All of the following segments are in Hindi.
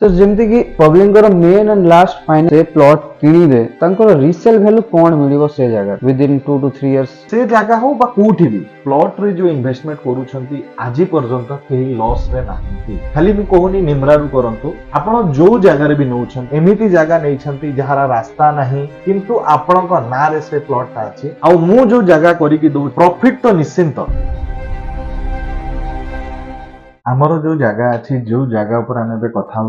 तो जेमती कि public main and last final से प्लॉट किणिबे तांकर रीसेल वैल्यू कोन मिलिबो से जगह विद इन 2 to 3 इयर्स से जगह हो बा कोठी भी प्लॉट रे जो इन्वेस्टमेंट करूछंती आजि पर्यंत केही लॉस रे नाही। खाली मी कोहनी निमरा रु करंतु आपण जो जगह रे भी नउछन एमिति जगह नैछंती जहारा रास्ता नाही किंतु आपण को ना रे से प्लॉट ता अछि आ मु जो जगह करी कि दउ प्रॉफिट तो निश्चिंत। आमर जो जगह अच्छी जो जगह ऊपर आम कथा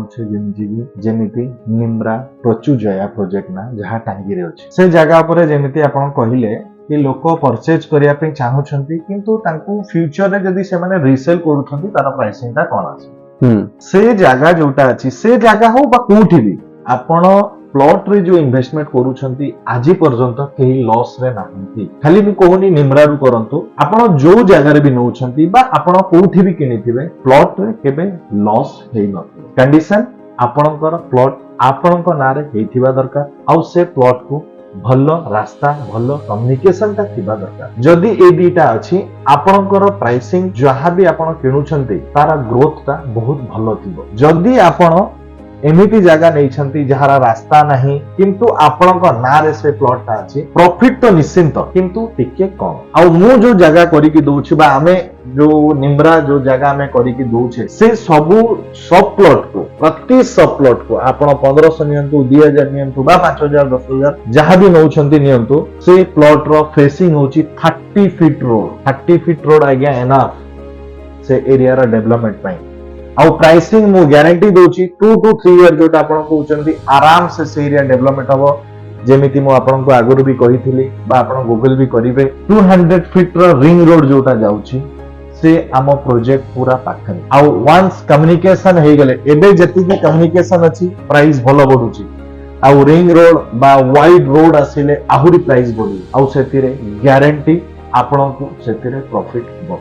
जेमिति निम्रा प्रचुजया प्रोजेक्ट ना जहाँ टांगी रे अछि से जगह ऊपर जेमिति आपण कहिले कि लोक परचेज करिया पे चाहुछंती किंतु तांकू फ्यूचर रे जदी से माने रीसेल करूछंती तार प्राइसिंग ता कोन अछि से जगह जोटा अछि से जगह हो बा कोठी भी आपण प्लॉट रे जो इन्वेस्टमेंट करूछंती आजि पर्यंत केही लॉस रे नाही। खाली मी कोहनी निमरा रु करंतु आपण जो जगह रे भी नउछंती बा आपण कोठी भी किनिथिबे प्लॉट रे केबे लॉस हेइ नथि। कंडीशन आपणकर प्लॉट आपणक नारे हेइथिबा दरकार आ से प्लॉट को भलो रास्ता भलो कम्युनिकेशन ता थिबा दरकार। जदी ए दीटा अछि आपणकर प्राइसिंग जहां भी आपण किनुछंती तारा ग्रोथ ता बहुत भलो थिबो। जदी आपण एमिति जगह नैछंती जहारा रास्ता नहीं किंतु आपणक ना रे से प्लॉट ता अछि प्रॉफिट तो निश्चिंत किंतु टिके कम आ मु जो जगह करी कि दोछि बा हमें जो निम्रा जो जगह में करी कि दोछे से सबु सब प्लॉट को प्रति सब प्लॉट को आपण 1500 नियंतु 2000 नियंतु बा 5000 10000 जहां भी नौछंती नियंतु से प्लॉट रो फेसिंग होछि 30 फीट रोड आज्ञा एनफ से एरिया रा डेवलपमेंट पई आ प्राइसिंग मु गारंटी दोछि 2 to 3 इयर जोटा आपण कहउचंती आराम से एरिया डेवलपमेंट हबो। जेमिति मु आपण को आगुर भी कहिथिली बा आपण गूगल भी करिवे 200 फीट रो रिंग रोड जोटा जाउछि से आम प्रोजेक्ट पूरा पाखरे आ वंस कम्युनिकेशन हे गेले एबे जति भी कम्युनिकेशन अछि प्राइस भलो बढ़ुछि आ रिंग रोड बा वाइड रोड आसिले आहुरी प्राइस बढ़ी आ सेतिरे गारंटी आपण को सेतिरे प्रॉफिट हो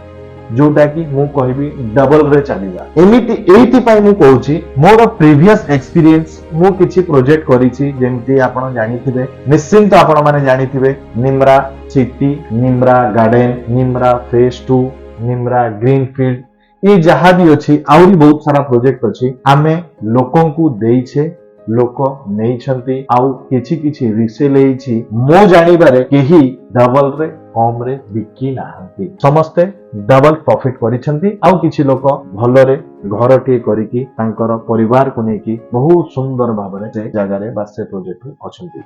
जोटा कि मु कहबी डबल रे चलीबा। एमिति एइति पई मु कहूची मोर प्रीवियस एक्सपीरियंस मु किछि प्रोजेक्ट करिछि जेमति आपण जानिथिबे निश्चिंत आपण माने जानिथिबे Nimra city Nimra garden Nimra phase 2 Nimra greenfield ये जहाँ भी अच्छी आउरी बहुत सारा प्रोजेक्ट अच्छी आमे लोकों को देइछे लोक नैछंती आउ किछि किछि रिसेल हेछि मो जानिबारे केही डबल रे कम रे बिकी नाहंती समस्ते डबल प्रॉफिट करिछंती आउ किछि लोक भलरे घर टे करिकी तांकर परिवार को नेकी बहुत सुंदर भाबरे से जगह रे बा से प्रोजेक्ट अछंती।